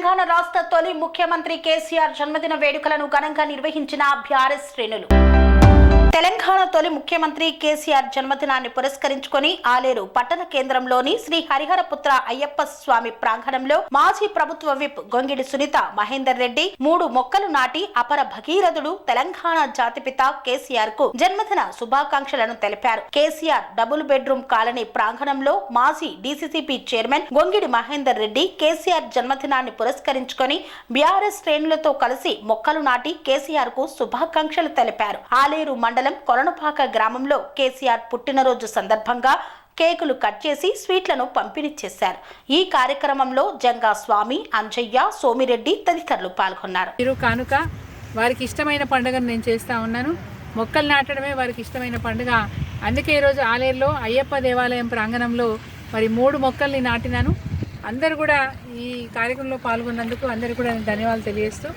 తెలంగాణ రాష్ట్ర తొలి ముఖ్యమంత్రి కేసీఆర్ జన్మదిన వేడుకలను ఘనంగా నిర్వహించిన బీఆర్ఎస్ శ్రేణులు. తెలంగాణ తొలి ముఖ్యమంత్రి కేసీఆర్ జన్మదినాన్ని పురస్కరించుకొని ఆలేరు పట్టణ కేంద్రంలోని శ్రీ హరిహరపుత్ర అయ్యప్ప స్వామి ప్రాంగణంలో మాజీ ప్రభుత్వ విప్ గొంగిడి సునీత మహేందర్ రెడ్డి 3 మొక్కలు నాటి అపర భగీరథుడు తెలంగాణ జాతిపిత కేసీఆర్ కు జన్మదిన శుభాకాంక్షలను తెలిపారు. కేసీఆర్ డబుల్ బెడ్రూమ్ కాలనీ ప్రాంగణంలో మాజీ డీసీసీపీ చైర్మన్ గొంగిడి మహేందర్ రెడ్డి కేసీఆర్ జన్మదినాన్ని పురస్కరించుకొని బీఆర్ఎస్ శ్రేణులతో కలిసి మొక్కలు నాటి కేసీఆర్ కు శుభాకాంక్షలు తెలిపారు. ఆలేరు మండలం కొలనుపాక గ్రామంలో కేసీఆర్ పుట్టినరోజు సందర్భంగా కేకులు కట్ చేసి స్వీట్లను పంపిణీ చేశారు. ఈ కార్యక్రమంలో జంగా స్వామి, అంజయ్య, సోమిరెడ్డి తదితరులు పాల్గొన్నారు. కానుక వారికి ఇష్టమైన పండుగను నేను చేస్తా ఉన్నాను. మొక్కలు నాటడమే వారికి ఇష్టమైన పండుగ. అందుకే ఈరోజు ఆలేరులో అయ్యప్ప దేవాలయం ప్రాంగణంలో 3 మొక్కల్ని నాటినాను. అందరూ కూడా ఈ కార్యక్రమంలో పాల్గొన్నందుకు అందరూ కూడా ధన్యవాదాలు తెలియజేస్తూ,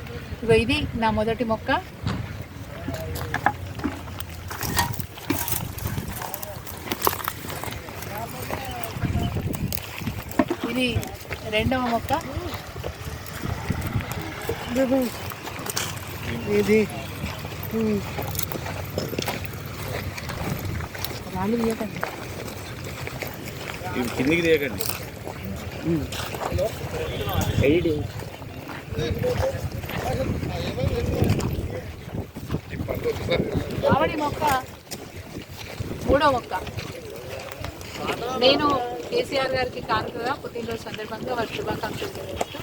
ఇది నా మొదటి మొక్క. ఇది రెండవ మొక్క. ఇది కిందికి తీయకండి. మామిడి మొక్క మూడో మొక్క. నేను కేసీఆర్ గారికి కానుకగా పుట్టినరోజు సందర్భంగా వారి శుభాకాంక్షలు తెలియజేస్తూ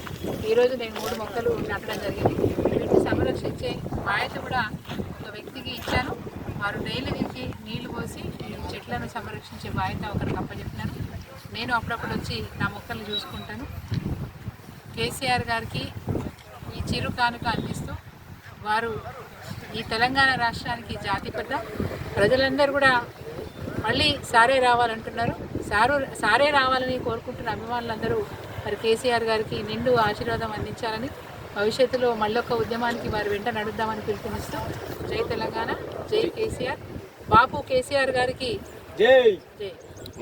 ఈరోజు నేను 3 మొక్కలు నాటడం జరిగింది. వీటిని సంరక్షించే బాధ్యత కూడా ఒక వ్యక్తికి ఇచ్చాను. వారు డైలీ నుంచి నీళ్లు పోసి ఈ చెట్లను సంరక్షించే బాధ్యత ఒకరికి అప్పచెప్పినాను. నేను అప్పుడప్పుడు వచ్చి నా మొక్కలు చూసుకుంటాను. కేసీఆర్ గారికి ఈ చిరు కానుక అందిస్తూ వారు ఈ తెలంగాణ రాష్ట్రానికి జాతిపిత. ప్రజలందరూ కూడా మళ్ళీ సారే రావాలంటున్నారు. సారే రావాలని కోరుకుంటున్న అభిమానులందరూ మరి కేసీఆర్ గారికి నిండు ఆశీర్వాదం అందించాలని, భవిష్యత్తులో మళ్ళొక్క ఉద్యమానికి వారి వెంట నడుద్దామని పిలుపునిస్తూ జై తెలంగాణ, జై కేసీఆర్. బాపు కేసీఆర్ గారికి జై జై.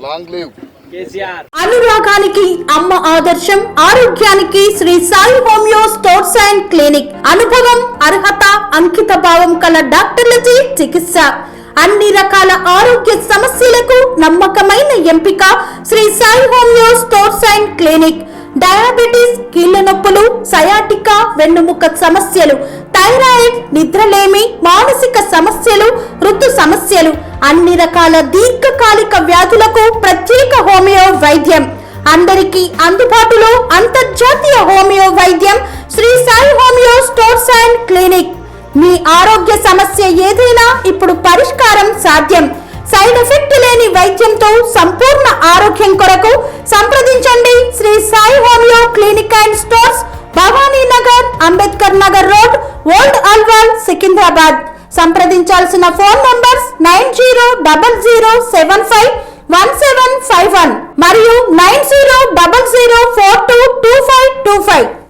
Long live KCR. అనురాగానికి అమ్మ ఆదర్శం, ఆరోగ్యానికి Shri Sai homeo stores and clinic. అనుభవం, అర్హత, అంకిత భావం కల డాక్టర్లచే చికిత్స. అన్ని రకాల ఆరోగ్య సమస్యలకు నమ్మకమైన ఎంపిక Shri Sai homeo stores and clinic. Diabetes, కీళ్ల నొప్పులు, సయాటికా, వెన్నుముక సమస్యలు, థైరాయిడ్, నిద్రలేమి, మానసిక సమస్యలు, ఋతు సమస్యలు, అన్ని రకాల దీర్ఘకాలిక వ్యాధులకు ప్రత్యేక హోమియో వైద్యం. అందరికీ అందుబాటులో అంతర్జాతీయ హోమియో వైద్యం Sri Sai homeo stores and clinic. మీ ఆరోగ్య సమస్య ఏదైనా ఇప్పుడు పరిష్కారం సాధ్యం. సైడ్ ఎఫెక్ట్ లేని వైద్యంతో సంపూర్ణ ఆరోగ్యం కొరకు సంప్రదించండి Sri Sai homeo clinic and stores, Bhavani Nagar, Ambedkar Nagar road, old Alwal, Secunderabad. సంప్రదించాల్సిన ఫోన్ నంబర్స్ 9000751751 మరియు 9000422525.